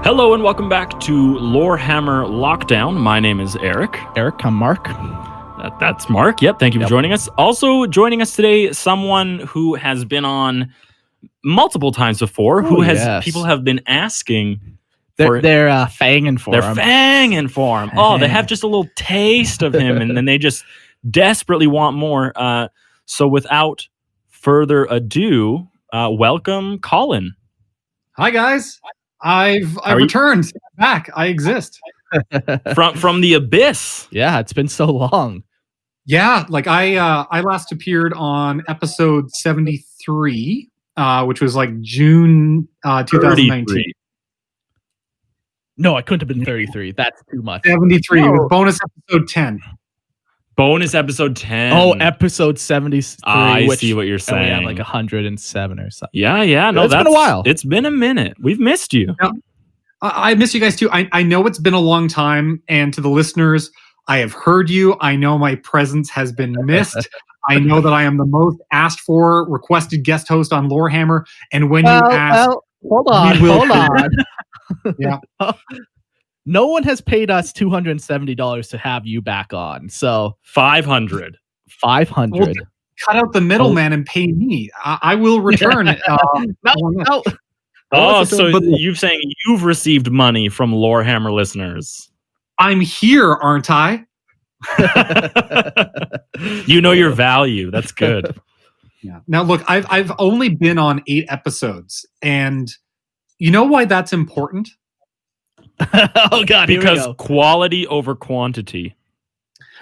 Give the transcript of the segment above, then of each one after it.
Hello and welcome back to Lorehammer Lockdown. My name is Eric. Eric, I'm Mark. That's Mark. Yep, thank you for joining us. Also joining us today, someone who has been on multiple times before, people have been asking. They're fanging for him. They're fanging for him. Oh, they have just a little taste of him, and then they just desperately want more. So without further ado, welcome, Colyn. Hi, guys. I've returned back. I exist from the abyss. Yeah, it's been so long. Yeah, like I last appeared on episode 73, which was like June 2019. 33. No, I couldn't have been 33. That's too much. 73 with bonus episode 10. Bonus episode 10. Oh, episode 73. I see what you're saying. We have like 107 or something. Yeah. No, it's been a while. It's been a minute. We've missed you. Now, I miss you guys too. I know it's been a long time, and to the listeners, I have heard you. I know my presence has been missed. I know that I am the most asked for, requested guest host on Lorehammer. And when you ask, hold on. Yeah. No one has paid us $270 to have you back on. So $500. Well, cut out the middleman and pay me. I will return. No. Oh, so you're saying you've received money from Lorehammer listeners? I'm here, aren't I? You know your value. That's good. Yeah. Now, look, I've only been on 8 episodes, and you know why that's important? Oh God! Because quality over quantity.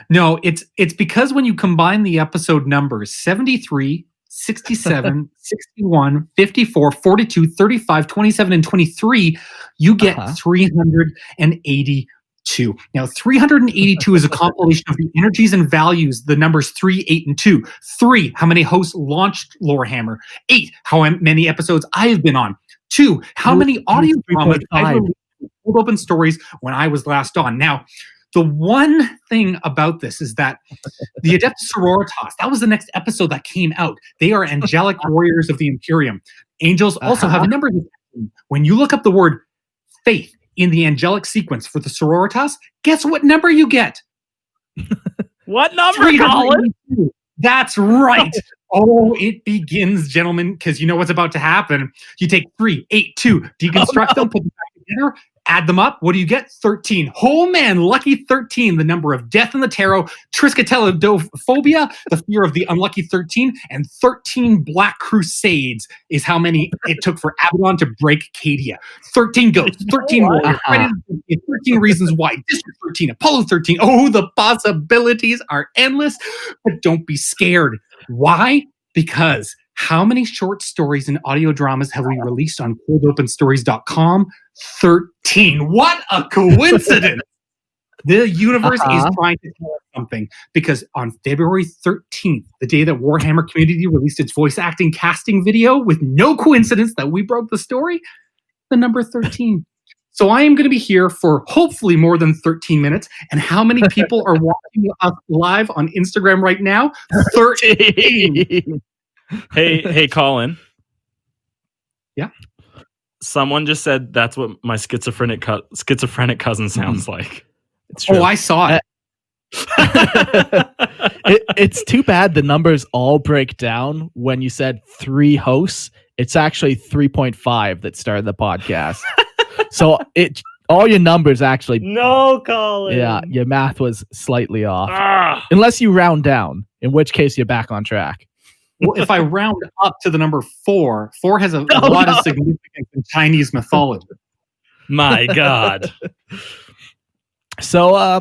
No, it's because when you combine the episode numbers 73, 67, 61, 54, 42, 35, 27, and 23, you get 382. Now, 382 is a compilation of the energies and values, the numbers 3, 8, and 2. 3, how many hosts launched Lorehammer. 8, how many episodes I have been on. 2, how many audio dramas I've released Cold Open Stories when I was last on. Now, the one thing about this is that the Adept Sororitas, that was the next episode that came out. They are angelic warriors of the Imperium. Angels also have numbers. When you look up the word faith in the angelic sequence for the Sororitas, guess what number you get? What number, Colyn? That's right. Oh, it begins, gentlemen, because you know what's about to happen. You take 3, 8, 2, deconstruct them, put them back together, add them up. What do you get? 13. Oh man, lucky 13, the number of death in the tarot, triskatellophobia, the fear of the unlucky 13, and 13 Black Crusades is how many it took for Abaddon to break Cadia. 13 ghosts, 13 warriors, 13 reasons why, District 13, Apollo 13. Oh, the possibilities are endless, but don't be scared. Why? Because how many short stories and audio dramas have we released on coldopenstories.com? 13. What a coincidence! The universe is trying to tell us something, because on February 13th, the day that Warhammer Community released its voice acting casting video, with no coincidence that we broke the story, the number 13. So I am going to be here for hopefully more than 13 minutes. And how many people are watching us live on Instagram right now? 13. Hey, Colyn. Yeah. Someone just said that's what my schizophrenic cousin sounds like. It's true. Oh, I saw it. It's too bad the numbers all break down when you said 3 hosts. It's actually 3.5 that started the podcast. So all your numbers actually. No, Colyn. Yeah, your math was slightly off. Unless you round down, in which case you're back on track. Well, if I round up to the number 4, 4 has a lot of significance in Chinese mythology. My God. So, I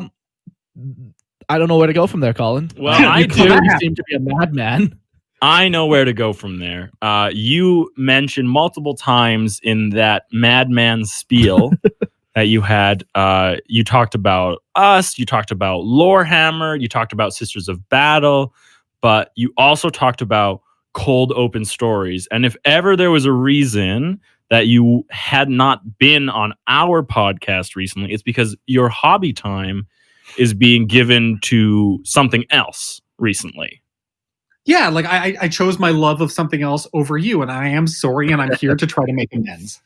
don't know where to go from there, Colyn. Well, I do. You seem to be a madman. I know where to go from there. You mentioned multiple times in that madman spiel that you had. You talked about us. You talked about Lorehammer. You talked about Sisters of Battle. But you also talked about Cold Open Stories. And if ever there was a reason that you had not been on our podcast recently, it's because your hobby time is being given to something else recently. Yeah, like I chose my love of something else over you, and I am sorry, and I'm here to try to make amends.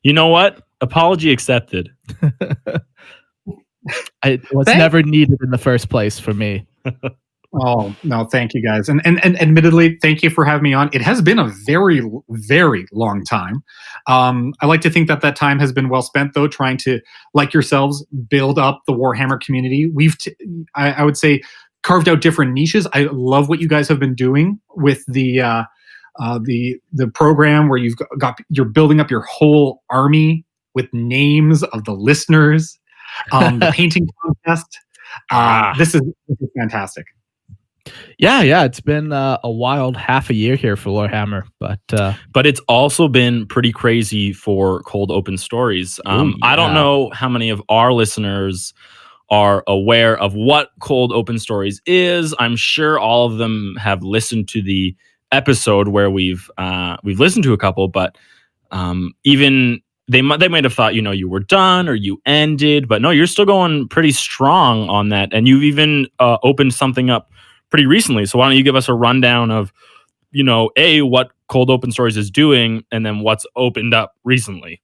You know what? Apology accepted. It was never needed in the first place for me. Oh, no, thank you guys. And admittedly, thank you for having me on. It has been a very, very long time. I like to think that time has been well spent, though, trying to, like yourselves, build up the Warhammer community. I would say, carved out different niches. I love what you guys have been doing with the program where you're building up your whole army with names of the listeners. The painting contest. This is fantastic. Yeah, it's been a wild half a year here for Lorehammer, but it's also been pretty crazy for Cold Open Stories. I don't know how many of our listeners are aware of what Cold Open Stories is. I'm sure all of them have listened to the episode where we've listened to a couple, but even they might have thought, you were done or you ended, but no, you're still going pretty strong on that, and you've even opened something up pretty recently. So why don't you give us a rundown of, what Cold Open Stories is doing, and then what's opened up recently?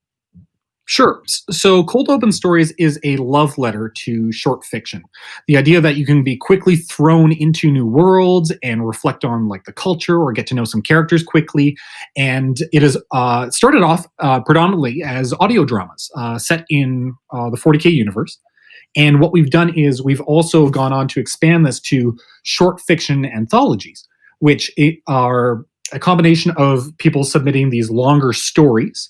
Sure. So Cold Open Stories is a love letter to short fiction. The idea that you can be quickly thrown into new worlds and reflect on like the culture or get to know some characters quickly. And it is started off predominantly as audio dramas set in the 40K universe. And what we've done is we've also gone on to expand this to short fiction anthologies, which are a combination of people submitting these longer stories.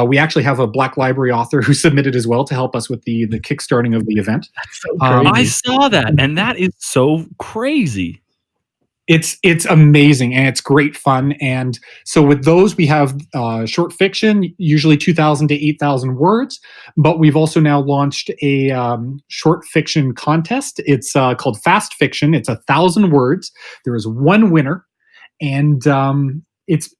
We actually have a Black Library author who submitted as well to help us with the kickstarting of the event. That's so crazy. I saw that, and that is so crazy. It's amazing, and it's great fun. And so with those, we have short fiction, usually 2,000 to 8,000 words. But we've also now launched a short fiction contest. It's called Fast Fiction. It's 1,000 words. There is one winner, and it's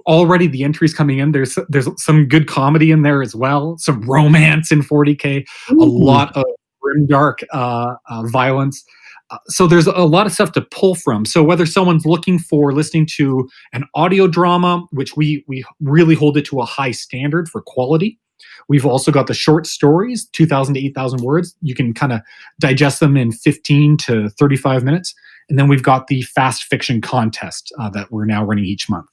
already the entries coming in. There's some good comedy in there as well, some romance in 40K, a lot of grimdark violence. So there's a lot of stuff to pull from. So whether someone's looking for listening to an audio drama, which we really hold it to a high standard for quality. We've also got the short stories, 2,000 to 8,000 words. You can kind of digest them in 15 to 35 minutes. And then we've got the fast fiction contest that we're now running each month.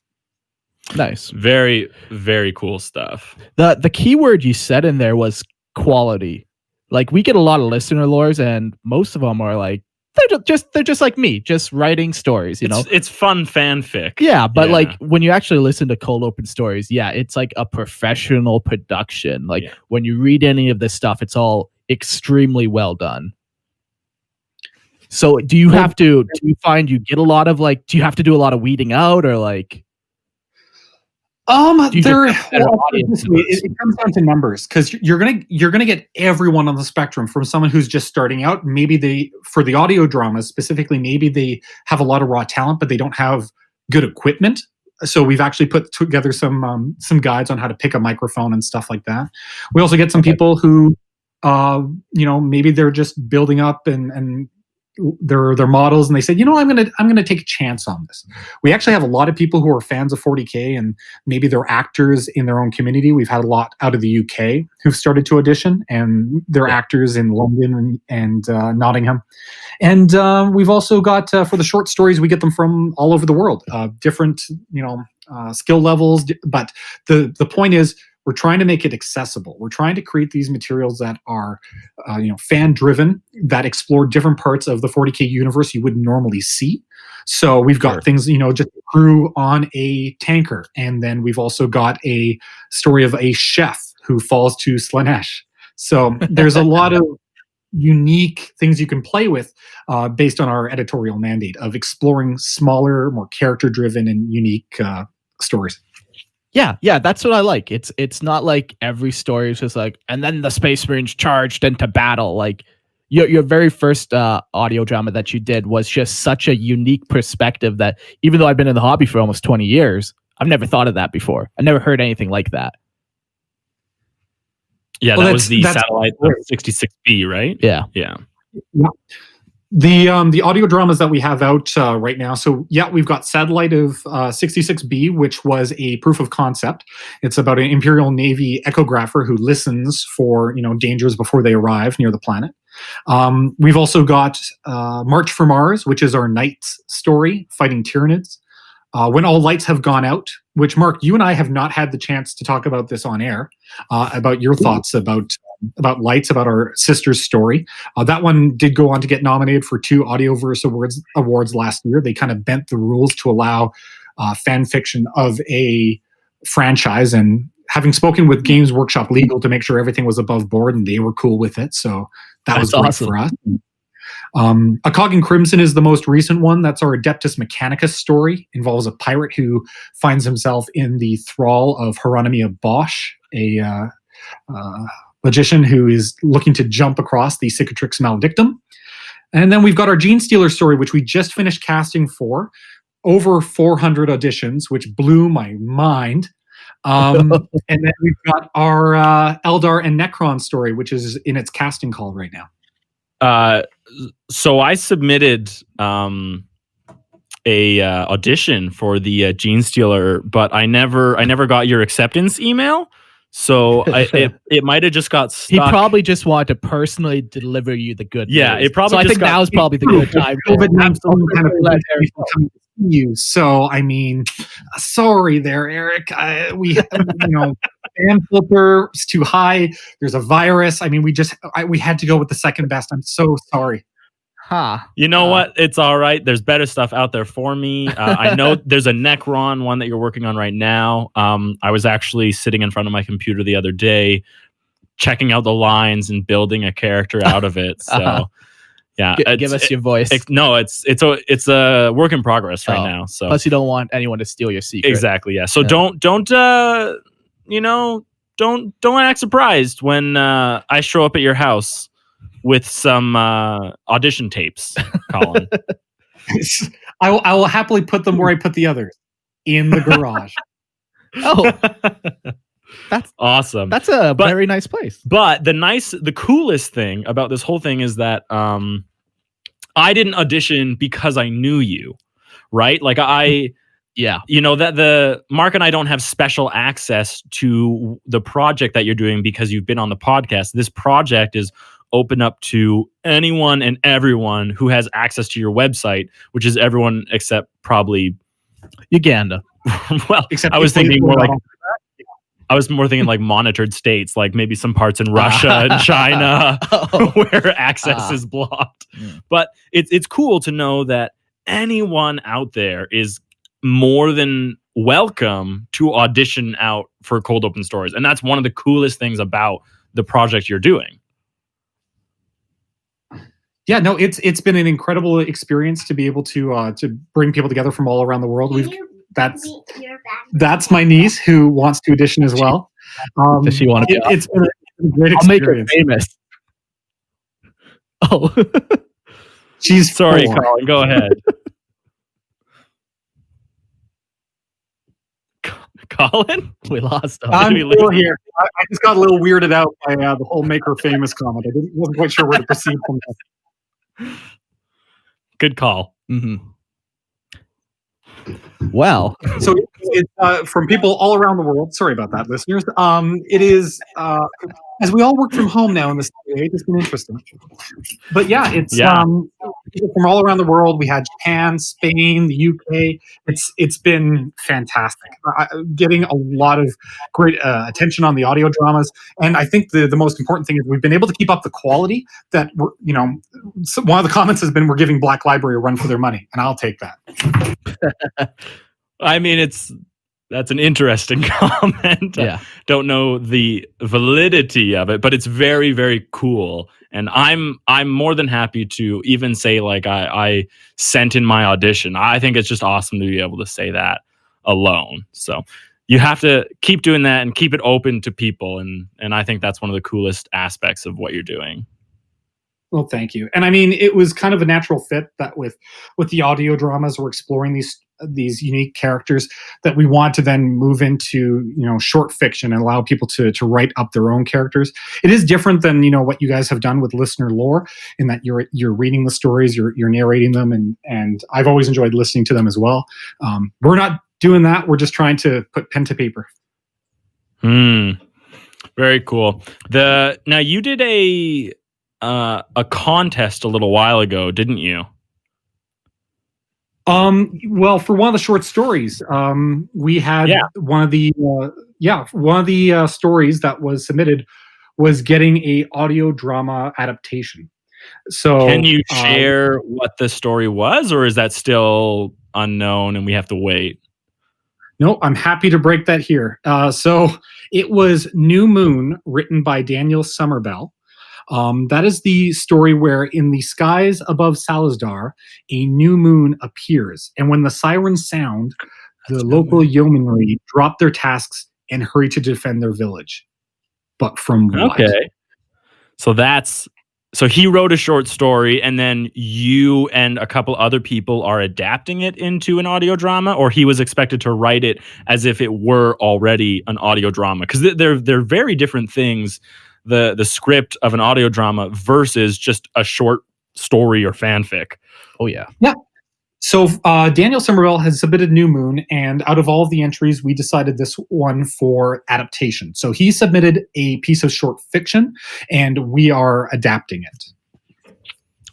Nice. Very, very cool stuff. The keyword you said in there was quality. Like, we get a lot of listener lores, and most of them are like, they're just like me, just writing stories, It's fun fanfic. Yeah, but like when you actually listen to Cold Open Stories, it's like a professional production. Like when you read any of this stuff, it's all extremely well done. So do you find you get a lot of do you have to do a lot of weeding out, or like? It comes down to numbers, because you're gonna get everyone on the spectrum, from someone who's just starting out. Maybe for the audio dramas specifically, maybe they have a lot of raw talent, but they don't have good equipment. So we've actually put together some guides on how to pick a microphone and stuff like that. We also get some people who, maybe they're just building up and their models, and they said, I'm gonna take a chance on this. We actually have a lot of people who are fans of 40K, and maybe they're actors in their own community. We've had a lot out of the UK who've started to audition, and they're actors in London and Nottingham. And we've also got for the short stories, we get them from all over the world, different skill levels. But the point is, we're trying to make it accessible. We're trying to create these materials that are, fan-driven, that explore different parts of the 40K universe you wouldn't normally see. So we've got things, just a crew on a tanker. And then we've also got a story of a chef who falls to Slanesh. So there's a lot of unique things you can play with based on our editorial mandate of exploring smaller, more character-driven and unique stories. Yeah, that's what I like. It's not like every story is just like, and then the Space Marines charged into battle. Like your very first audio drama that you did was just such a unique perspective that, even though I've been in the hobby for almost 20 years, I've never thought of that before. I never heard anything like that. Yeah, that was the satellite 66B, right? Yeah. The audio dramas that we have out right now. So yeah, we've got Satellite of 66B, which was a proof of concept. It's about an Imperial Navy echographer who listens for dangers before they arrive near the planet. We've also got March for Mars, which is our Knights story fighting Tyranids. When All Lights Have Gone Out, which, Mark, you and I have not had the chance to talk about this on air, about your thoughts about Lights, about our sister's story. That one did go on to get nominated for 2 Audioverse awards last year. They kind of bent the rules to allow fan fiction of a franchise, and having spoken with Games Workshop Legal to make sure everything was above board, and they were cool with it. So that was great for us. A Cog in Crimson is the most recent one. That's our Adeptus Mechanicus story. Involves a pirate who finds himself in the thrall of Hieronymy of Bosch, a magician who is looking to jump across the Cicatrix Maledictum. And then we've got our Gene Stealer story, which we just finished casting for. Over 400 auditions, which blew my mind. And then we've got our Eldar and Necron story, which is in its casting call right now. So I submitted a audition for the Gene Stealer, but I never got your acceptance email. So it might have just got stuck. He probably just wanted to personally deliver you the good news. It probably. So I think that was probably the good time. You. So I mean, sorry there, Eric. We fan flipper is too high. There's a virus. I mean, we had to go with the second best. I'm so sorry. You know what? It's all right. There's better stuff out there for me. I know there's a Necron one that you're working on right now. I was actually sitting in front of my computer the other day, checking out the lines and building a character out of it. So. Yeah, give us your voice. It's a work in progress right now. So plus, you don't want anyone to steal your secret. Exactly. Yeah. So don't act surprised when I show up at your house with some audition tapes, Colin. I will happily put them where I put the others, in the garage. Oh. That's awesome. That's a very nice place. But the coolest thing about this whole thing is that I didn't audition because I knew you, right? Like that the Mark and I don't have special access to the project that you're doing because you've been on the podcast. This project is open up to anyone and everyone who has access to your website, which is everyone except probably Uganda. Well, I was thinking more thinking like monitored states, like maybe some parts in Russia and China where access is blocked. But it's cool to know that anyone out there is more than welcome to audition out for Cold Open Stories. And that's one of the coolest things about the project you're doing. Yeah, no, it's been an incredible experience to be able to bring people together from all around the world. That's my niece who wants to audition as well. Does she want to be? It's been a great experience. I'll make her famous. Oh, she's sorry, Colin. Go ahead. Colin, we lost him. I'm still here. I just got a little weirded out by the whole "make her famous" comment. I wasn't quite sure where to proceed from that. Good call. Mm-hmm. Well, so it's from people all around the world. Sorry about that, listeners. It is as we all work from home now in this day. It's been interesting, but it's people from all around the world. We had Japan, Spain, the UK. It's been fantastic. Getting a lot of great attention on the audio dramas, and I think the most important thing is we've been able to keep up the quality. That we're, one of the comments has been we're giving Black Library a run for their money, and I'll take that. I mean, that's an interesting comment. Yeah. Don't know the validity of it, but it's very, very cool. And I'm more than happy to even say like I sent in my audition. I think it's just awesome to be able to say that alone. So you have to keep doing that and keep it open to people. And I think that's one of the coolest aspects of what you're doing. Well, thank you. And I mean, it was kind of a natural fit that with the audio dramas, we're exploring these these unique characters that we want to then move into, short fiction and allow people to write up their own characters. It is different than, what you guys have done with listener lore, in that you're reading the stories, you're narrating them, and I've always enjoyed listening to them as well. We're not doing that. We're just trying to put pen to paper. Very cool. Now you did a contest a little while ago, didn't you? Well, for one of the short stories, we had one of the stories that was submitted was getting a audio drama adaptation. So can you share what the story was, or is that still unknown and we have to wait? No, I'm happy to break that here. So it was New Moon, written by Daniel Somervell. That is the story where in the skies above Salazar, a new moon appears. And when the sirens sound, the local yeomanry drop their tasks and hurry to defend their village. But from what? Okay. So he wrote a short story, and then you and a couple other people are adapting it into an audio drama, or he was expected to write it as if it were already an audio drama? Because they're very different things. The script of an audio drama versus just a short story or fanfic. Oh yeah. Yeah. So Daniel Somervell has submitted New Moon, and out of all of the entries, we decided this one for adaptation. So he submitted a piece of short fiction, and we are adapting it.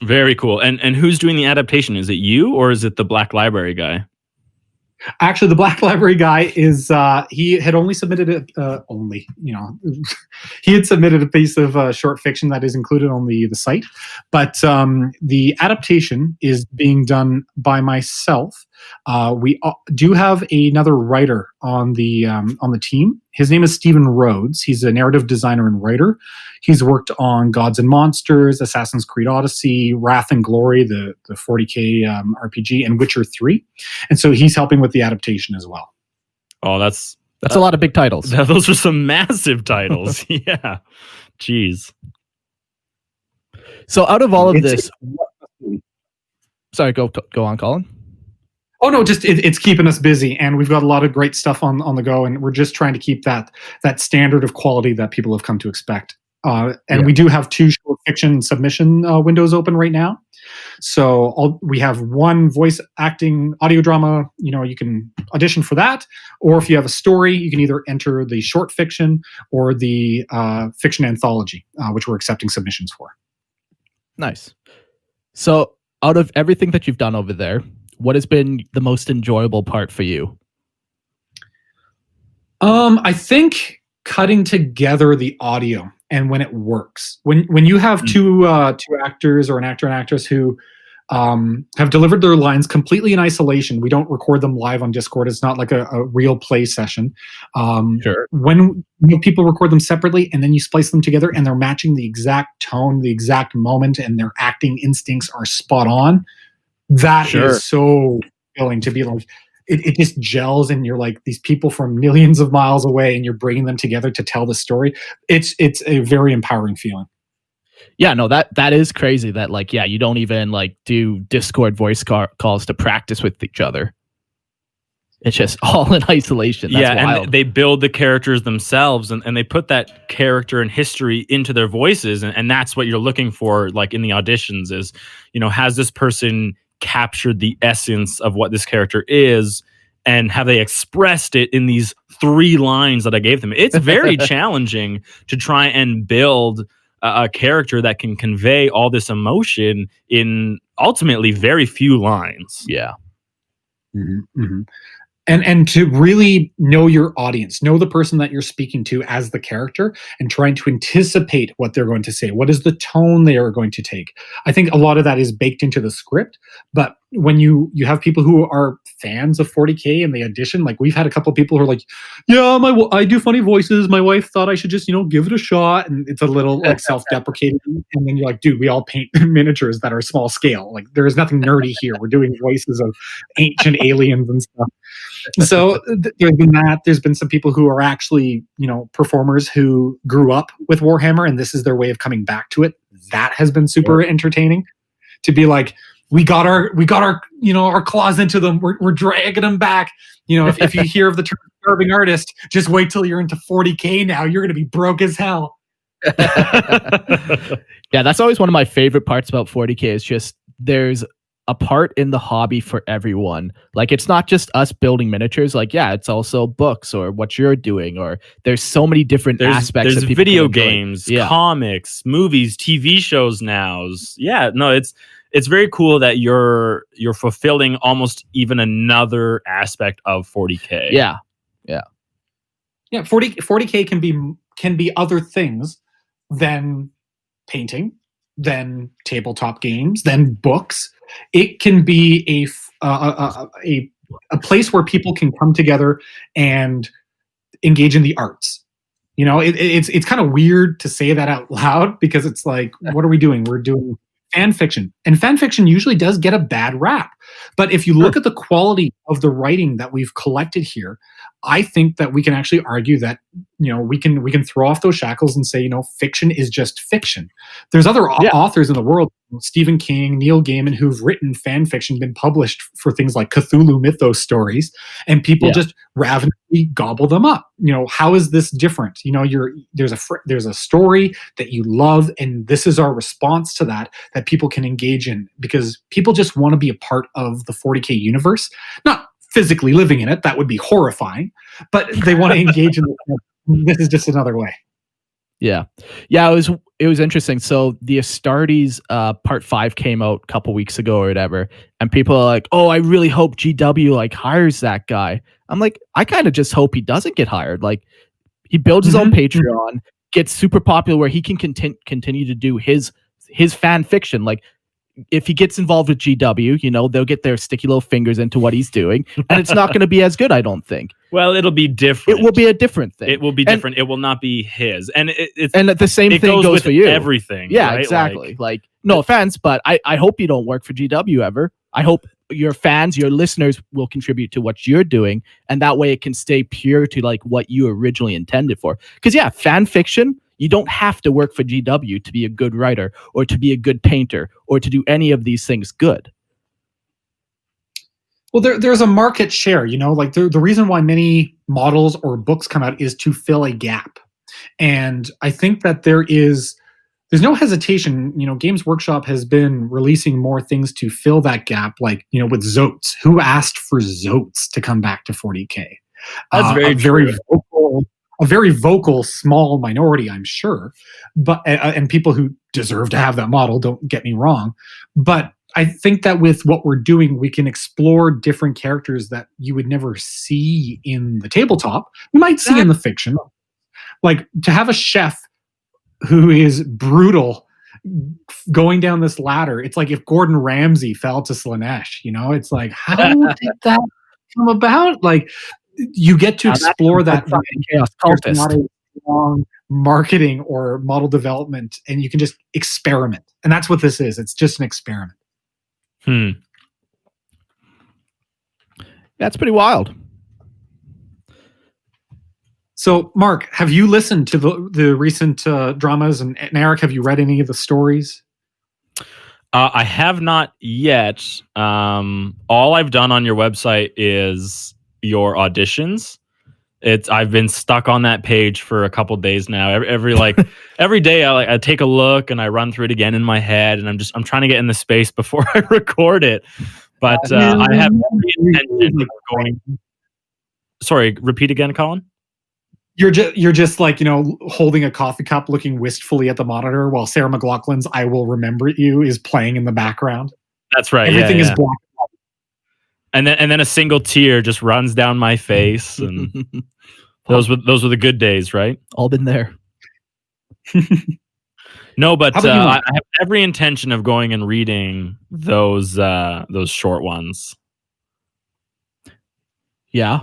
Very cool. And who's doing the adaptation? Is it you, or is it the Black Library guy? Actually, the Black Library guy is, he had only submitted he had submitted a piece of short fiction that is included on the site. But the adaptation is being done by myself. We do have another writer on the team. His name is Stephen Rhodes. He's a narrative designer and writer. He's worked on Gods and Monsters, Assassin's Creed Odyssey, Wrath and Glory, the 40K RPG, and Witcher 3. And so he's helping with the adaptation as well. Oh, that's a lot of big titles. Those are some massive titles. Yeah. Jeez. So out of all of this, sorry, go on, Colin. Oh no, just it's keeping us busy, and we've got a lot of great stuff on the go, and we're just trying to keep that standard of quality that people have come to expect. We do have 2 short fiction submission windows open right now. So we have one voice acting audio drama. You can audition for that, or if you have a story, you can either enter the short fiction or the fiction anthology, which we're accepting submissions for. Nice. So out of everything that you've done over there, what has been the most enjoyable part for you? I think cutting together the audio, and when it works, when you have two actors or an actor and actress who have delivered their lines completely in isolation. We don't record them live on Discord. It's not like a real play session. Sure. When people record them separately and then you splice them together and they're matching the exact tone, the exact moment, and their acting instincts are spot on, that is so feeling to be like, it just gels, and you're like these people from millions of miles away, and you're bringing them together to tell the story. It's a very empowering feeling. Yeah, no, that is crazy. That you don't even do Discord voice calls to practice with each other. It's just all in isolation. That's wild. And they build the characters themselves, and they put that character and history into their voices, and that's what you're looking for, in the auditions is, has this person captured the essence of what this character is, and have they expressed it in these 3 lines that I gave them? It's very challenging to try and build a character that can convey all this emotion in ultimately very few lines. Yeah. Mm-hmm, mm-hmm. And to really know your audience, know the person that you're speaking to as the character, and trying to anticipate what they're going to say. What is the tone they are going to take? I think a lot of that is baked into the script. But when you have people who are fans of 40K and they audition, we've had a couple of people who are like, yeah, I do funny voices. My wife thought I should just, give it a shot. And it's a little self-deprecating. And then you're like, dude, we all paint miniatures that are small scale. There is nothing nerdy here. We're doing voices of ancient aliens and stuff. So there's been that. There's been some people who are actually, performers who grew up with Warhammer, and this is their way of coming back to it. That has been super entertaining to be like, we got our our claws into them. We're dragging them back. If you hear of the term starving artist, just wait till you're into 40K now. You're going to be broke as hell. Yeah, that's always one of my favorite parts about 40K is just there's a part in the hobby for everyone. Like, it's not just us building miniatures. Like, yeah, it's also books or what you're doing, or there's so many different aspects. There's that people video can enjoy. games, comics, movies, TV shows now. Yeah, no, it's very cool that you're fulfilling almost even another aspect of 40K. Yeah. 40K can be other things than painting, than tabletop games, than books. It can be a place where people can come together and engage in the arts. It's kind of weird to say that out loud because it's like, what are we doing? We're doing fan fiction, and fan fiction usually does get a bad rap. But if you look at the quality of the writing that we've collected here, I think that we can actually argue that we can throw off those shackles and say fiction is just fiction. There's other authors in the world, Stephen King, Neil Gaiman, who've written fan fiction, been published for things like Cthulhu mythos stories, and people just ravenously gobble them up. How is this different? There's a story that you love, and this is our response to that people can engage in, because people just want to be a part of the 40K universe, not physically living in it. That would be horrifying, but they want to engage in it. This is just another way. Yeah. It was interesting. So the Astartes part 5 came out a couple weeks ago or whatever, and people are like, "Oh, I really hope GW hires that guy." I'm like, I kind of just hope he doesn't get hired. Like, he builds his own Patreon, gets super popular where he can continue to do his fan fiction. Like, if he gets involved with GW, they'll get their sticky little fingers into what he's doing, and it's not going to be as good, I don't think. Well, it'll be different. It will be a different thing. It will be different. It will not be his. And and the same thing goes for you. Everything. Yeah, right? exactly. Like, no offense, but I hope you don't work for GW ever. I hope your fans, your listeners will contribute to what you're doing, and that way it can stay pure to like what you originally intended for. Because fan fiction, you don't have to work for GW to be a good writer or to be a good painter or to do any of these things good. Well, there's a market share, like the reason why many models or books come out is to fill a gap. And I think that there's no hesitation. Games Workshop has been releasing more things to fill that gap, like, with Zotes. Who asked for Zotes to come back to 40K? That's a very vocal small minority, I'm sure, but and people who deserve to have that model, don't get me wrong. But I think that with what we're doing, we can explore different characters that you would never see in the tabletop. You might see in the fiction. Like, to have a chef who is brutal going down this ladder. It's like if Gordon Ramsay fell to Slaanesh, it's like, how did that come about? Like, you get to explore that. There's not a strong marketing or model development, and you can just experiment. And that's what this is. It's just an experiment. That's pretty wild. So, Mark, have you listened to the recent dramas? And Eric, have you read any of the stories? I have not yet. All I've done on your website is your auditions. I've been stuck on that page for a couple days now. Every day I take a look and I run through it again in my head, and I'm trying to get in the space before I record it. But I have every intention of going. Sorry, repeat again, Colin. You're just like, holding a coffee cup, looking wistfully at the monitor while Sarah McLachlan's "I Will Remember You" is playing in the background. That's right. Everything is black. And then a single tear just runs down my face, and those were the good days, right? All been there. No, but I have every intention of going and reading those short ones. Yeah.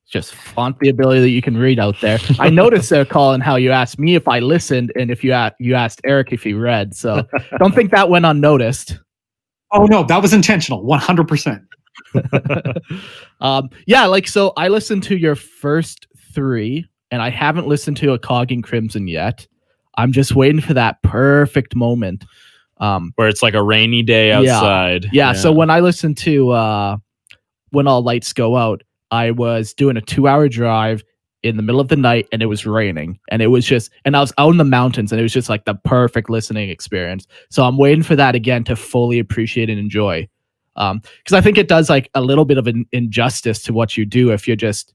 Just flaunt the ability that you can read out there. I noticed there, Colin, how you asked me if I listened, and if you asked Eric if he read. So don't think that went unnoticed. Oh no, that was intentional, 100%. So I listened to your first 3, and I haven't listened to A Cog in Crimson yet. I'm just waiting for that perfect moment. Where it's like a rainy day outside. Yeah. So when I listened to When All Lights Go Out, I was doing a 2-hour drive in the middle of the night, and it was raining, and it was just, and I was out in the mountains, and it was just like the perfect listening experience. So I'm waiting for that again to fully appreciate and enjoy. Because I think it does like a little bit of an injustice to what you do if you're just,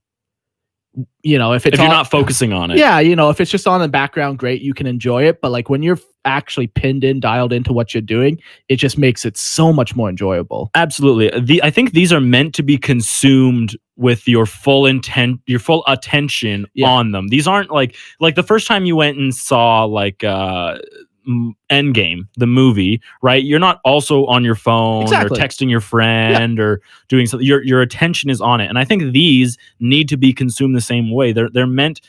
if you're not focusing on it. Yeah, if it's just on the background, great, you can enjoy it. But like when you're actually pinned in, dialed into what you're doing, it just makes it so much more enjoyable. Absolutely. I think these are meant to be consumed with your full intent, your full attention on them. These aren't like the first time you went and saw like Endgame, the movie, right? You're not also on your phone or texting your friend or doing something. Your attention is on it. And I think these need to be consumed the same way. They're meant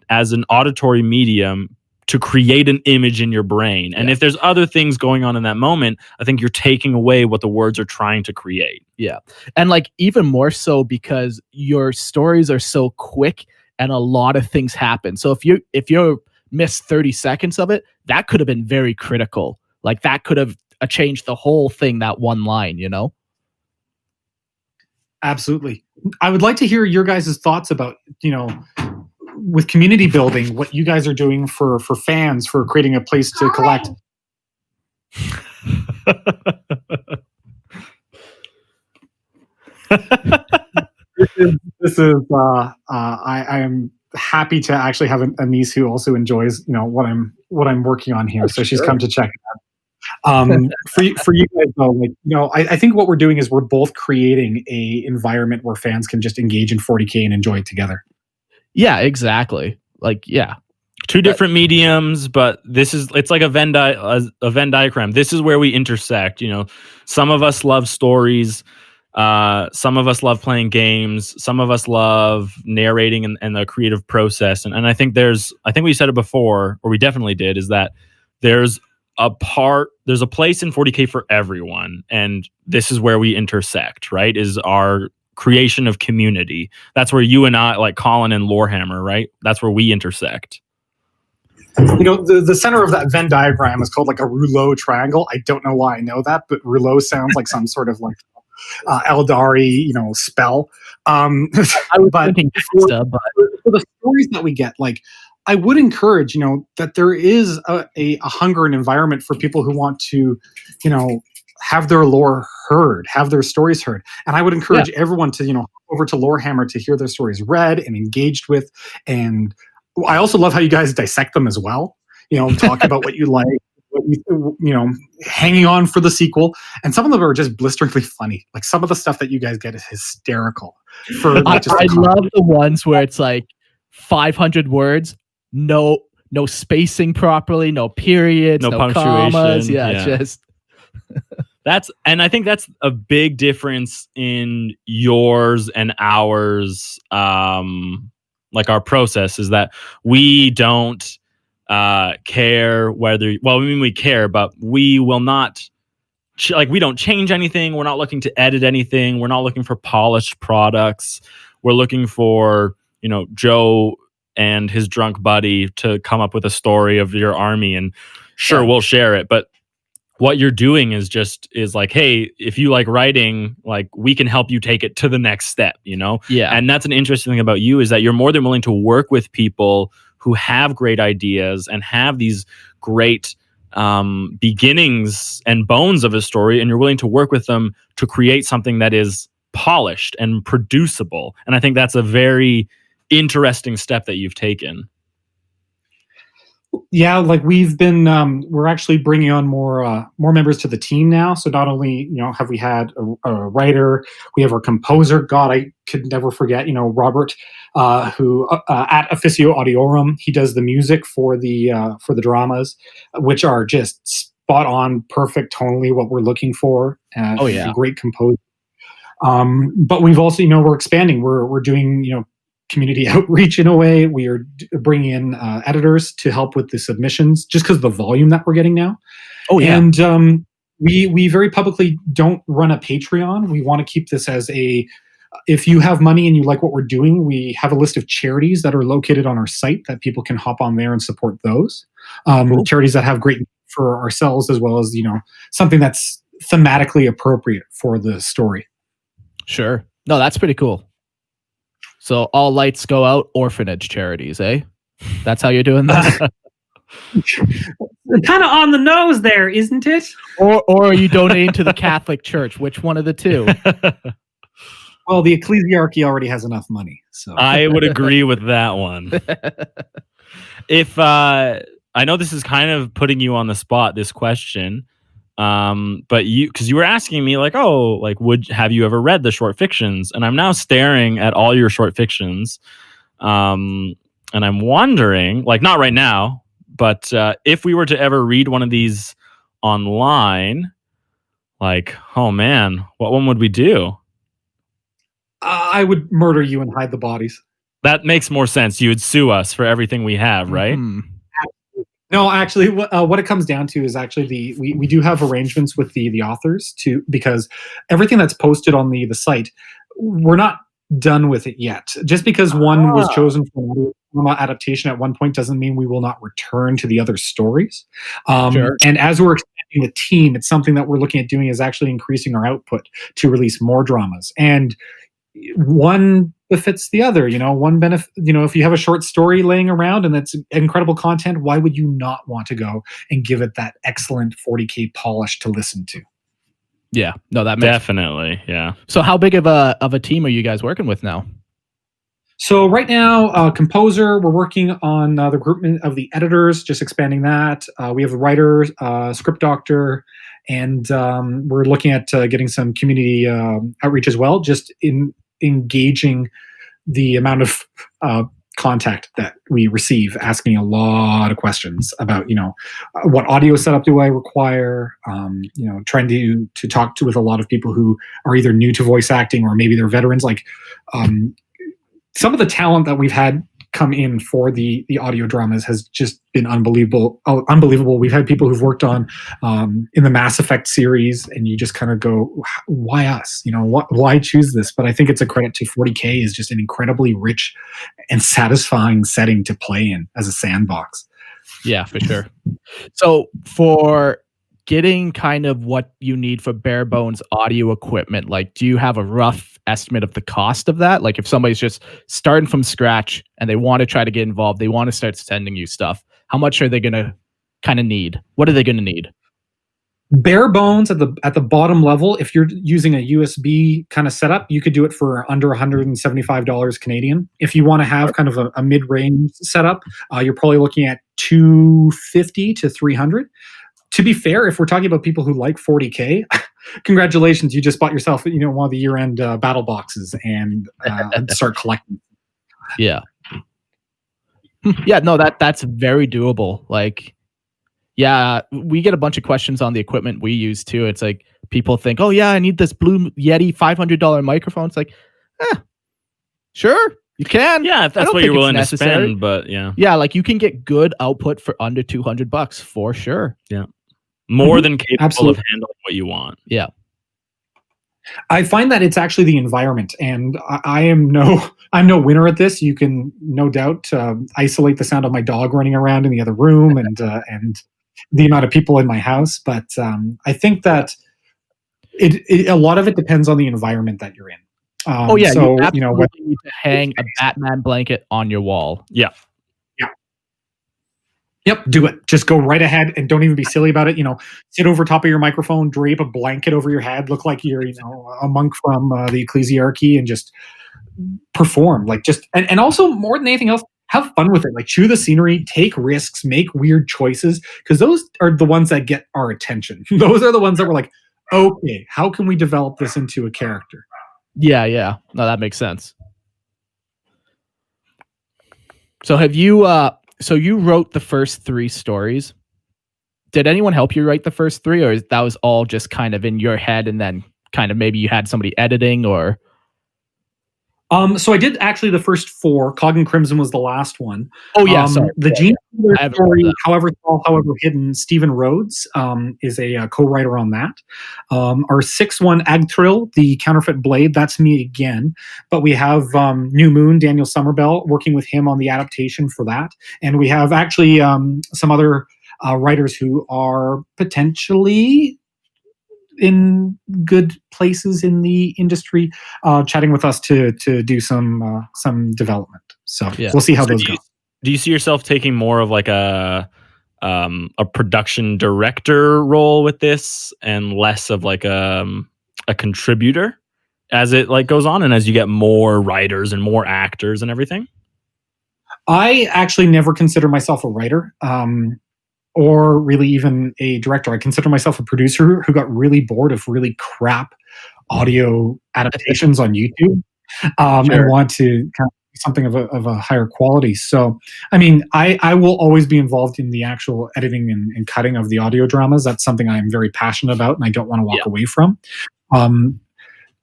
as an auditory medium to create an image in your brain. And if there's other things going on in that moment, I think you're taking away what the words are trying to create. Yeah. And like even more so because your stories are so quick and a lot of things happen. So if you miss 30 seconds of it, that could have been very critical. Like that could have changed the whole thing, that one line, Absolutely. I would like to hear your guys' thoughts about, with community building, what you guys are doing for fans, for creating a place to collect. This is I am happy to actually have a niece who also enjoys what I'm working on here. So she's come to check it out. For you guys though, I think what we're doing is we're both creating a environment where fans can just engage in 40K and enjoy it together. Yeah, exactly. Like, yeah. Two different mediums, but it's like a Venn diagram. This is where we intersect. Some of us love stories. Some of us love playing games. Some of us love narrating and the creative process. And I think we said it before, or we definitely did, is that there's a place in 40K for everyone. And this is where we intersect, right? Is our creation of community. That's where you and I, like Colyn and Lorehammer, right? That's where we intersect. The center of that Venn diagram is called like a rouleau triangle. I don't know why I know that, but rouleau sounds like some sort of like Eldari, spell. I was thinking for the stories that we get, like I would encourage, that there is a hunger and environment for people who want to, have their lore heard, have their stories heard. And I would encourage everyone to, over to Lorehammer to hear their stories read and engaged with. And I also love how you guys dissect them as well. Talk about what you like, what hanging on for the sequel. And some of them are just blisteringly funny. Like some of the stuff that you guys get is hysterical. I love the ones where it's like 500 words, no spacing properly, no periods, no punctuation. Commas. Just and I think that's a big difference in yours and ours. Like our process is that we don't care whether, we care, but we will not we don't change anything. We're not looking to edit anything. We're not looking for polished products. We're looking for, Joe and his drunk buddy to come up with a story of your army, and we'll share it. But what you're doing is like, hey, if you like writing, like we can help you take it to the next step, Yeah. And that's an interesting thing about you, is that you're more than willing to work with people who have great ideas and have these great beginnings and bones of a story, and you're willing to work with them to create something that is polished and producible. And I think that's a very interesting step that you've taken. Yeah, like we've been, we're actually bringing on more members to the team now. So not only, have we had a writer, we have our composer. God, I could never forget, Robert, who at Officio Audiorum, he does the music for the dramas, which are just spot on, perfect tonally what we're looking for. He's a great composer. But we've also, we're expanding. We're doing, community outreach in a way. We are bringing in editors to help with the submissions, just because of the volume that we're getting now. And we very publicly don't run a Patreon. We want to keep this as if you have money and you like what we're doing, we have a list of charities that are located on our site that people can hop on there and support those. Charities that have great for ourselves, as well as, something that's thematically appropriate for the story. Sure. No, that's pretty cool. So all lights go out, orphanage charities, eh? That's how you're doing this? Kind of on the nose there, isn't it? Or are you donating to the Catholic Church? Which one of the two? Well, the ecclesiarchy already has enough money. So I would agree with that one. If I know this is kind of putting you on the spot, this question, but because you were asking me like, oh, like, have you ever read the short fictions? And I'm now staring at all your short fictions, and I'm wondering, like, not right now, but if we were to ever read one of these online, like, oh man, what one would we do? I would murder you and hide the bodies. That makes more sense. You would sue us for everything we have, right? Mm-hmm. No, actually, what it comes down to is actually we do have arrangements with the authors because everything that's posted on the site, we're not done with it yet. Just because one was chosen for an adaptation at one point doesn't mean we will not return to the other stories. Sure. And as we're expanding the team, it's something that we're looking at doing is actually increasing our output to release more dramas. And one befits the other, one benefit, if you have a short story laying around and that's incredible content, why would you not want to go and give it that excellent 40K polish to listen to? Yeah, no, that makes Definitely, yeah. So how big of a team are you guys working with now? So right now, composer, we're working on the recruitment of the editors, just expanding that. We have the writer, script doctor, and we're looking at getting some community outreach as well, just in engaging the amount of contact that we receive, asking a lot of questions about, what audio setup do I require? Trying to talk with a lot of people who are either new to voice acting or maybe they're veterans. Like some of the talent that we've had come in for the audio dramas has just been unbelievable. We've had people who've worked on in the Mass Effect series, and you just kind of go, why us? Why choose this? But I think it's a credit to 40K is just an incredibly rich and satisfying setting to play in as a sandbox. Yeah, for sure. So for getting kind of what you need for bare bones audio equipment, like, do you have a rough estimate of the cost of that? Like, if somebody's just starting from scratch and they want to try to get involved, they want to start sending you stuff, how much are they going to kind of need? What are they going to need? Bare bones at the bottom level, if you're using a USB kind of setup, you could do it for under $175 Canadian. If you want to have kind of a mid-range setup, you're probably looking at $250 to $300. To be fair, if we're talking about people who like 40K, congratulations, you just bought yourself, one of the year-end battle boxes and start collecting. Yeah. Yeah, no, that's very doable. Like, yeah, we get a bunch of questions on the equipment we use too. It's like people think, oh yeah, I need this Blue Yeti $500 microphone. It's like, sure, you can. Yeah, if that's what you're willing to spend, but yeah. Yeah, like you can get good output for under $200 for sure. Yeah. More than capable Absolutely. of handling what you want. Yeah. I find that it's actually the environment, and I'm no winner at this. You can no doubt isolate the sound of my dog running around in the other room and the amount of people in my house. But I think that a lot of it depends on the environment that you're in. So you absolutely need to hang a Batman blanket on your wall. Yeah. Yep, do it. Just go right ahead and don't even be silly about it. Sit over top of your microphone, drape a blanket over your head, look like you're, a monk from the ecclesiarchy, and just perform. Like, and also more than anything else, have fun with it. Like, chew the scenery, take risks, make weird choices, because those are the ones that get our attention. Those are the ones that we're like, okay, how can we develop this into a character? Yeah. No, that makes sense. So have you? So you wrote the first 3 stories. Did anyone help you write the first 3, or that was all just kind of in your head, and then kind of maybe you had somebody editing, or? So I did actually the first 4. Cog and Crimson was the last one. Oh yeah, sorry. The Gene story, However Tall, However Hidden, Stephen Rhodes is a co-writer on that. Our 6th one, Agthrill, the Counterfeit Blade, that's me again. But we have New Moon, Daniel Somerville, working with him on the adaptation for that. And we have actually some other writers who are potentially in good places in the industry, chatting with us to do some development. So we'll see how those go. Do you see yourself taking more of like a production director role with this, and less of like a contributor as it like goes on, and as you get more writers and more actors and everything? I actually never consider myself a writer. Or really even a director. I consider myself a producer who got really bored of really crap audio adaptations on YouTube, and want to kind of do something of a higher quality. So, I mean, I will always be involved in the actual editing and cutting of the audio dramas. That's something I'm very passionate about, and I don't want to walk away from.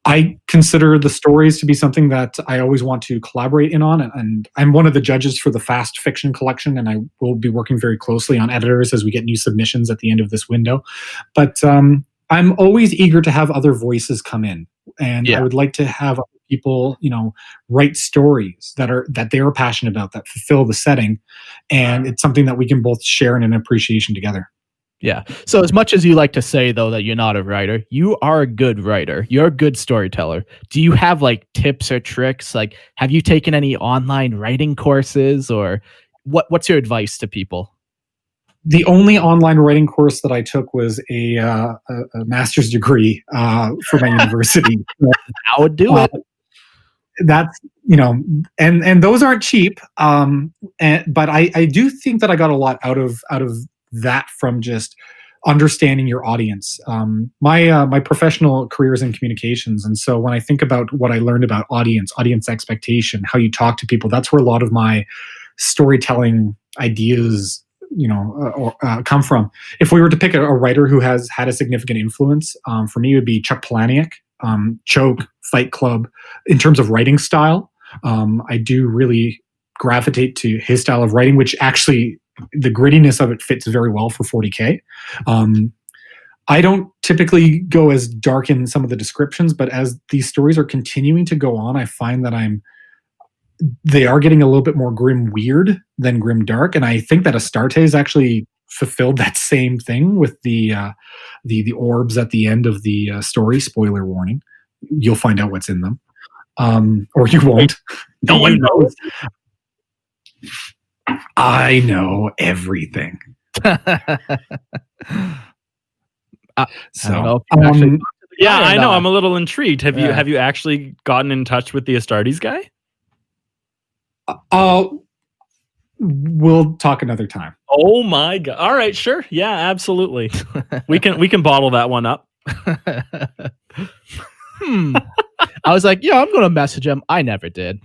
I consider the stories to be something that I always want to collaborate in on, and I'm one of the judges for the fast fiction collection, and I will be working very closely on editors as we get new submissions at the end of this window. But I'm always eager to have other voices come in, and I would like to have other people, write stories that they are passionate about, that fulfill the setting, and it's something that we can both share in an appreciation together. Yeah. So as much as you like to say, though, that you're not a writer, you are a good writer. You're a good storyteller. Do you have like tips or tricks? Like, have you taken any online writing courses, or what's your advice to people? The only online writing course that I took was a master's degree for my university. I would do it. That's, and those aren't cheap. But I do think that I got a lot out of that from just understanding your audience. My professional career is in communications, and so when I think about what I learned about audience expectation, how you talk to people, that's where a lot of my storytelling ideas come from. If we were to pick a writer who has had a significant influence, for me it would be Chuck Palahniuk, Choke, Fight Club. In terms of writing style, I do really gravitate to his style of writing, which actually the grittiness of it fits very well for 40K. I don't typically go as dark in some of the descriptions, but as these stories are continuing to go on, I find that they are getting a little bit more grim weird than grim dark, and I think that Astartes actually fulfilled that same thing with the orbs at the end of the story. Spoiler warning: you'll find out what's in them, or you won't. No one knows. I know everything. So, I know. I'm a little intrigued. Have you actually gotten in touch with the Astartes guy? We'll talk another time. Oh my god! All right, sure. Yeah, absolutely. we can bottle that one up. I was like, yeah, I'm gonna message him. I never did.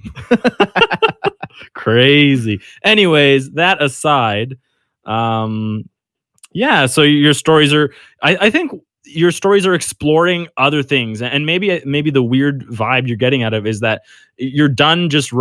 Crazy. Anyways, that aside, so your stories are, I think your stories are exploring other things, and maybe the weird vibe you're getting out of is that you're done just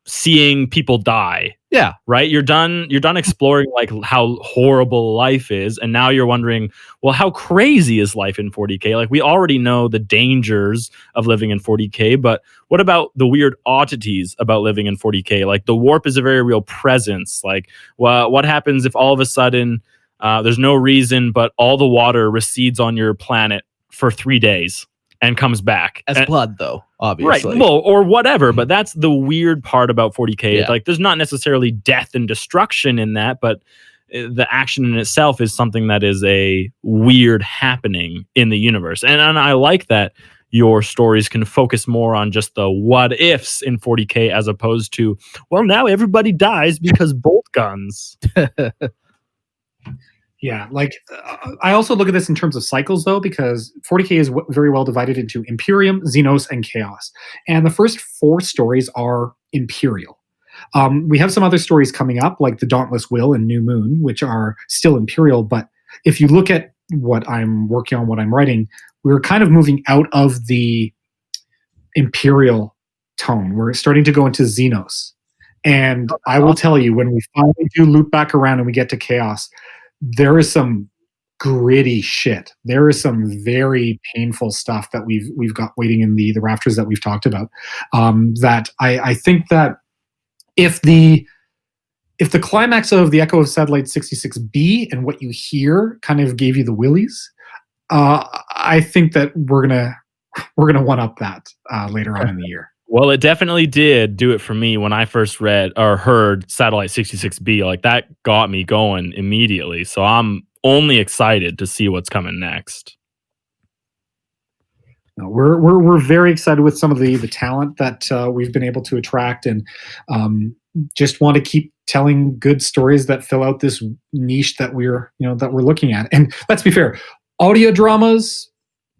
seeing people die. Yeah. Right? You're done exploring like how horrible life is, and now you're wondering, well, how crazy is life in 40K? Like, we already know the dangers of living in 40K, but what about the weird oddities about living in 40K? Like, the warp is a very real presence. Like, what happens if all of a sudden there's no reason, but all the water recedes on your planet for 3 days and comes back as blood, though, obviously. Right. Well, or whatever. But that's the weird part about 40K. Yeah. Like, there's not necessarily death and destruction in that, but the action in itself is something that is a weird happening in the universe. And I like that your stories can focus more on just the what ifs in 40K, as opposed to, well, now everybody dies because bolt guns. Yeah, like I also look at this in terms of cycles, though, because 40K is very well divided into Imperium, Xenos, and Chaos. And the first 4 stories are Imperial. We have some other stories coming up, like the Dauntless Will and New Moon, which are still Imperial. But if you look at what I'm working on, what I'm writing, we're kind of moving out of the Imperial tone. We're starting to go into Xenos. And I will tell you, when we finally do loop back around and we get to Chaos, there is some gritty shit. There is some very painful stuff that we've got waiting in the rafters that we've talked about. That I think that if the if the climax of the Echo of Satellite 66B and what you hear kind of gave you the willies, I think that we're gonna one up that later on in the year. Well, it definitely did do it for me when I first read or heard Satellite 66B. Like that got me going immediately. So I'm only excited to see what's coming next. No, we're very excited with some of the talent that we've been able to attract, and just want to keep telling good stories that fill out this niche that we're looking at. And let's be fair, audio dramas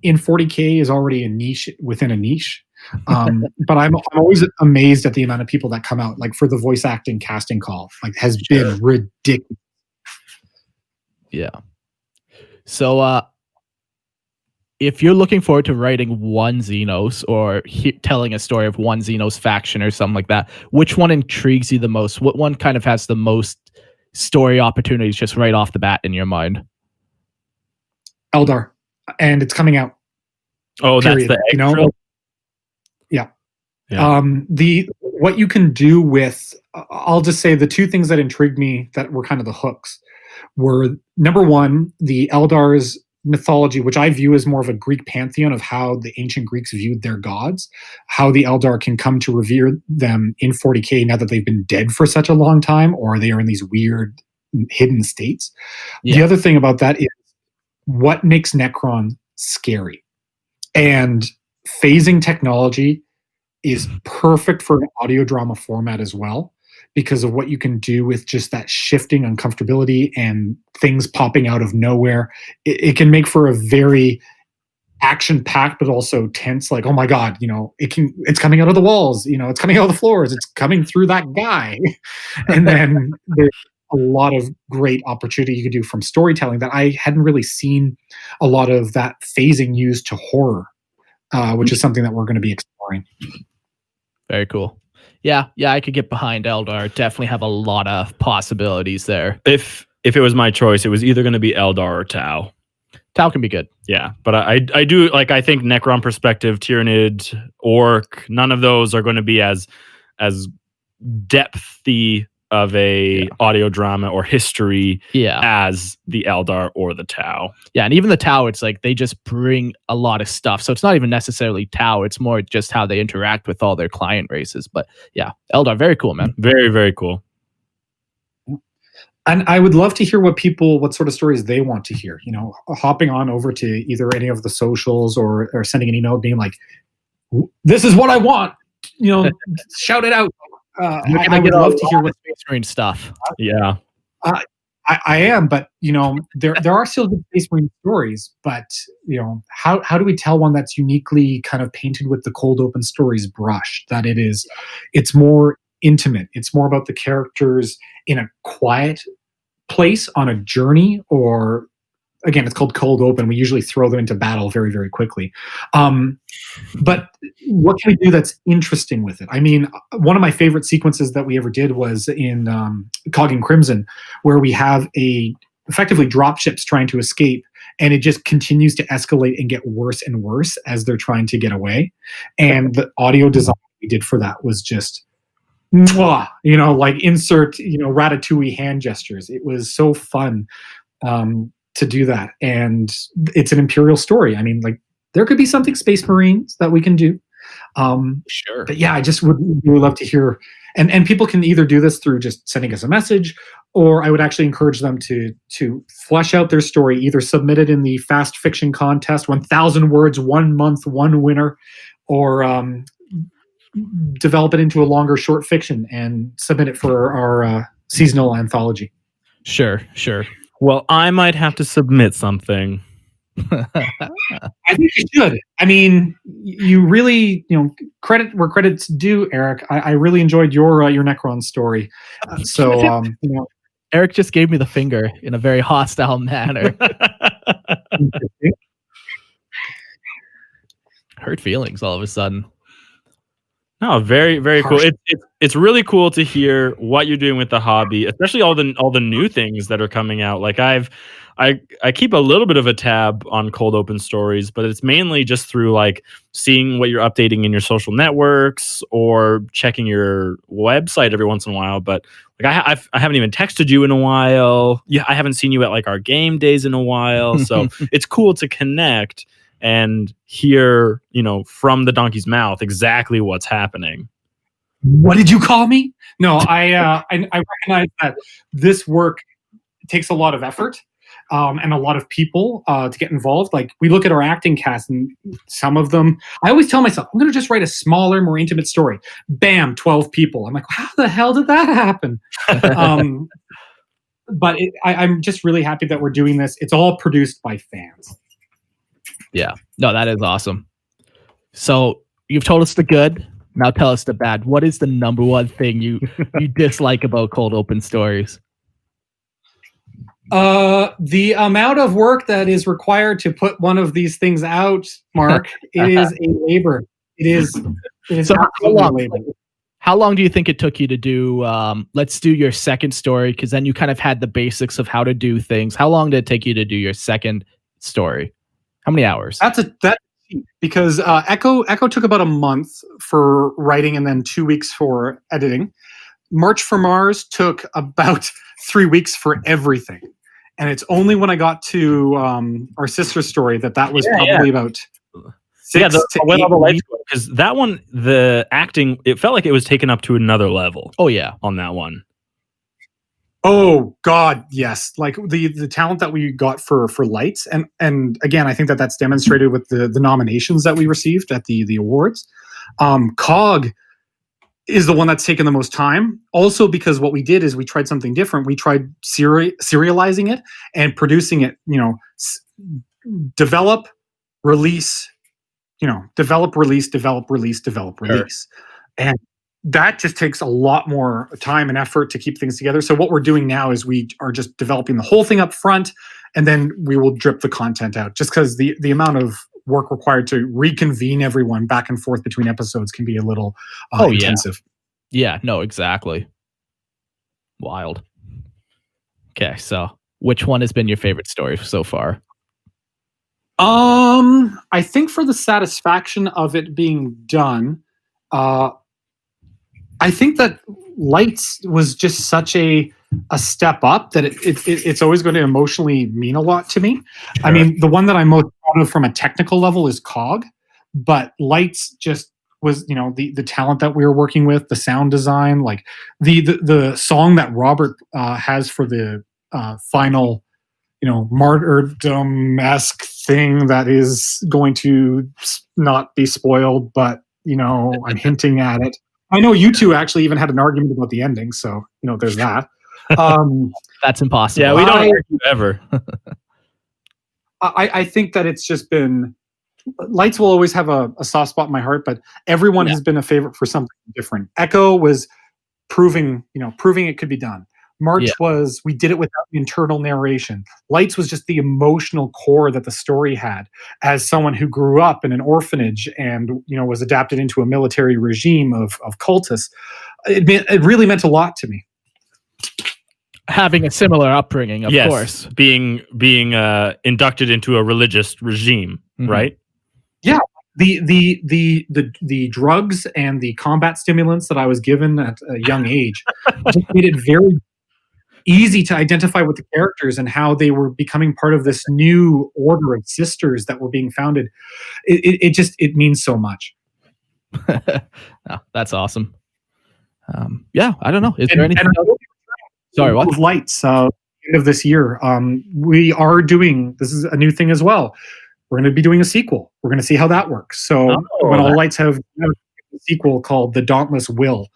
in 40K is already a niche within a niche. But I'm always amazed at the amount of people that come out, like for the voice acting casting call, like has been ridiculous. Yeah. So if you're looking forward to writing one Xenos or telling a story of one Xenos faction or something like that, which one intrigues you the most? What one kind of has the most story opportunities just right off the bat in your mind? Eldar, and it's coming out. Oh, period. That's the extra? Yeah. Yeah. What you can do with, I'll just say the two things that intrigued me that were kind of the hooks were, number one, the Eldar's mythology, which I view as more of a Greek pantheon of how the ancient Greeks viewed their gods, how the Eldar can come to revere them in 40K now that they've been dead for such a long time, or they are in these weird hidden states. Yeah. The other thing about that is what makes Necron scary. And phasing technology is perfect for an audio drama format as well, because of what you can do with just that shifting uncomfortability and things popping out of nowhere. It can make for a very action-packed, but also tense, like, oh my God, it's coming out of the walls, it's coming out of the floors, it's coming through that guy. And then there's a lot of great opportunity you could do from storytelling that I hadn't really seen a lot of that phasing used to horror, which is something that we're going to be exploring. Very cool. Yeah, I could get behind Eldar. Definitely have a lot of possibilities there. If it was my choice, it was either going to be Eldar or Tau. Tau can be good. Yeah, but I do, like, I think Necron perspective, Tyranid, Orc, none of those are going to be as depthy of a audio drama or history as the Eldar or the Tau. Yeah, and even the Tau, it's like they just bring a lot of stuff. So it's not even necessarily Tau, it's more just how they interact with all their client races. But yeah, Eldar, very cool, man. Very, very cool. And I would love to hear what sort of stories they want to hear. Hopping on over to either any of the socials or sending an email being like, this is what I want. Shout it out. I would love to hear what Space Marine stuff. Yeah, I am, but there are still good Space Marine stories. But how do we tell one that's uniquely kind of painted with the Cold Open Stories brush? That it's more intimate. It's more about the characters in a quiet place on a journey, or again, it's called Cold Open. We usually throw them into battle very, very quickly. But what can we do that's interesting with it? I mean, one of my favorite sequences that we ever did was in Cogging Crimson, where we have effectively dropships trying to escape, and it just continues to escalate and get worse and worse as they're trying to get away. And the audio design we did for that was just, like insert, Ratatouille hand gestures. It was so fun to do that. And it's an Imperial story. I mean, like, there could be something Space Marines that we can do. Sure. But yeah, I just would really love to hear, and people can either do this through just sending us a message, or I would actually encourage them to flesh out their story, either submit it in the Fast Fiction Contest, 1,000 words, 1 month, one winner, or develop it into a longer short fiction and submit it for our seasonal anthology. Sure. Well, I might have to submit something. I think you should. I mean, you really, credit where credit's due, Eric. I really enjoyed your Necron story. Eric just gave me the finger in a very hostile manner. Hurt feelings all of a sudden. No, very, very cool. It's really cool to hear what you're doing with the hobby, especially all the new things that are coming out. Like I've I keep a little bit of a tab on Cold Open Stories, but it's mainly just through like seeing what you're updating in your social networks or checking your website every once in a while. But like I haven't even texted you in a while. Yeah, I haven't seen you at like our game days in a while. So it's cool to connect and hear, from the donkey's mouth exactly what's happening. What did you call me? No, I recognize that this work takes a lot of effort and a lot of people to get involved. Like we look at our acting cast, and some of them, I always tell myself, I'm going to just write a smaller, more intimate story. Bam, 12 people. I'm like, how the hell did that happen? But I'm just really happy that we're doing this. It's all produced by fans. Yeah, no, that is awesome. So you've told us the good. Now tell us the bad. What is the number one thing you dislike about Cold Open Stories? The amount of work that is required to put one of these things out, Mark, it is a labor. It is So absolutely a labor. How long do you think it took you to do, let's do your second story, because then you kind of had the basics of how to do things. How long did it take you to do your second story? How many hours? That's because Echo took about a month for writing and then 2 weeks for editing. March for Mars took about 3 weeks for everything. And it's only when I got to our sister story that was probably about 6 to 8 weeks. Because that one, the acting, it felt like it was taken up to another level. Oh, yeah. On that one. Oh God, yes! Like the talent that we got for Lights, and again, I think that's demonstrated with the nominations that we received at the awards. Cog is the one that's taken the most time. Also, because what we did is we tried something different. We tried serializing it and producing it. Develop, release. Develop, release, and that just takes a lot more time and effort to keep things together. So what we're doing now is we are just developing the whole thing up front, and then we will drip the content out. Just because the amount of work required to reconvene everyone back and forth between episodes can be a little intensive. Yeah, no, exactly. Wild. Okay, so which one has been your favorite story so far? I think for the satisfaction of it being done, I think that Lights was just such a step up that it's always going to emotionally mean a lot to me. Sure. I mean, the one that I'm most proud of from a technical level is Cog, but Lights just was, the talent that we were working with, the sound design, like the song that Robert has for the final, martyrdom-esque thing that is going to not be spoiled, but I'm hinting at it. I know you two actually even had an argument about the ending, so there's that. That's impossible. Yeah, we don't argue ever. I think that it's just been Lights will always have a soft spot in my heart, but everyone has been a favorite for something different. Echo was proving it could be done. March was, we did it without internal narration. Lights was just the emotional core that the story had. As someone who grew up in an orphanage and was adapted into a military regime of cultists, it really meant a lot to me. Having a similar upbringing, of course. Being inducted into a religious regime, right? Yeah. The drugs and the combat stimulants that I was given at a young age just made it very easy to identify with the characters and how they were becoming part of this new order of sisters that were being founded. It means so much. Oh, that's awesome. I don't know. Is there anything else? Sorry, what? Lights, end of this year. We are doing, this is a new thing as well. We're going to be doing a sequel. We're going to see how that works. So when All Lights have a sequel called The Dauntless Will.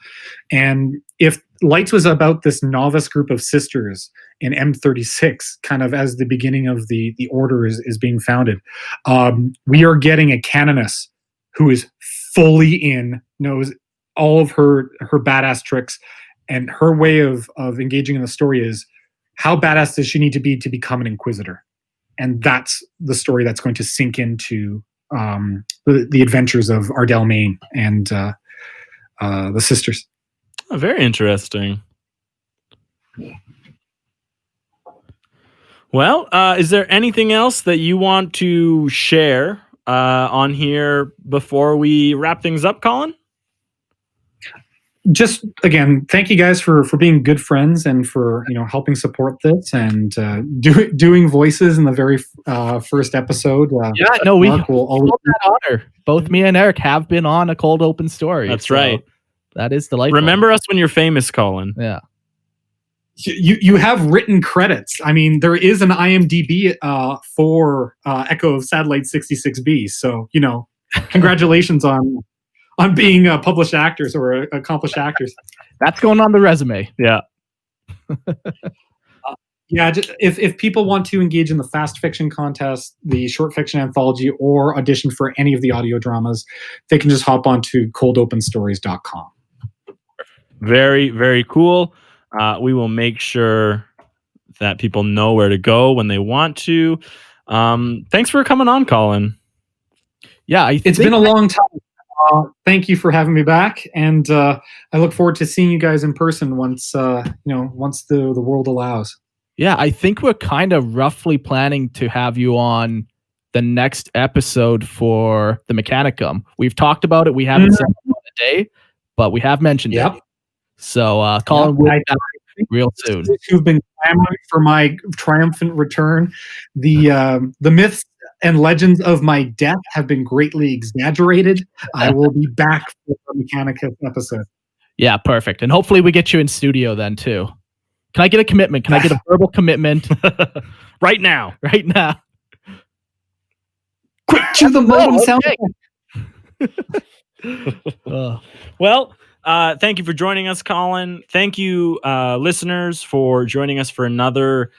And if Lights was about this novice group of sisters in M36, kind of as the beginning of the order is being founded, we are getting a canoness who is fully knows all of her badass tricks, and her way of engaging in the story is how badass does she need to be to become an inquisitor? And that's the story that's going to sink into the adventures of Ardell Main and the sisters. Oh, very interesting. Well, is there anything else that you want to share on here before we wrap things up, Colin? Just again, thank you guys for being good friends and for helping support this and doing voices in the very first episode. Yeah, no, we Mark will always hold that honor. Both me and Eric have been on a cold open story. That's right. That is delightful. Remember us when you're famous, Colin. Yeah. You have written credits. I mean, there is an IMDb for Echo of Satellite 66B. So congratulations on being published actors or accomplished actors. That's going on the resume. Yeah. Yeah. If people want to engage in the fast fiction contest, the short fiction anthology, or audition for any of the audio dramas, they can just hop onto coldopenstories.com. Very, very cool. We will make sure that people know where to go when they want to. Thanks for coming on, Colin. Yeah, it's been a long time. Thank you for having me back, and I look forward to seeing you guys in person once once the world allows. Yeah, I think we're kind of roughly planning to have you on the next episode for the Mechanicum. We've talked about it. We haven't said it on the day, but we have mentioned it. So Colin will be back real soon. Who've been clamoring for my triumphant return. The myths and legends of my death have been greatly exaggerated. I will be back for the Mechanicus episode. Yeah, perfect. And hopefully we get you in studio then too. Can I get a commitment? Can I get a verbal commitment? Right now. Right now. Quick to the modem sound. Well, thank you for joining us, Colin. Thank you, listeners, for joining us for another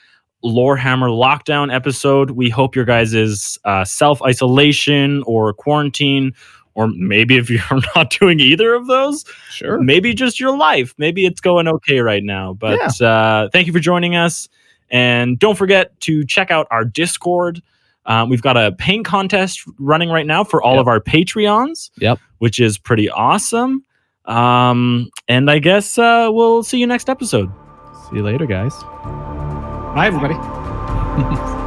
Lorehammer lockdown episode. We hope your guys' self-isolation or quarantine, or maybe if you're not doing either of those, sure, maybe just your life. Maybe it's going okay right now. But thank you for joining us. And don't forget to check out our Discord. We've got a paint contest running right now for all of our Patreons, which is pretty awesome. And I guess we'll see you next episode. See you later, guys. Bye, everybody.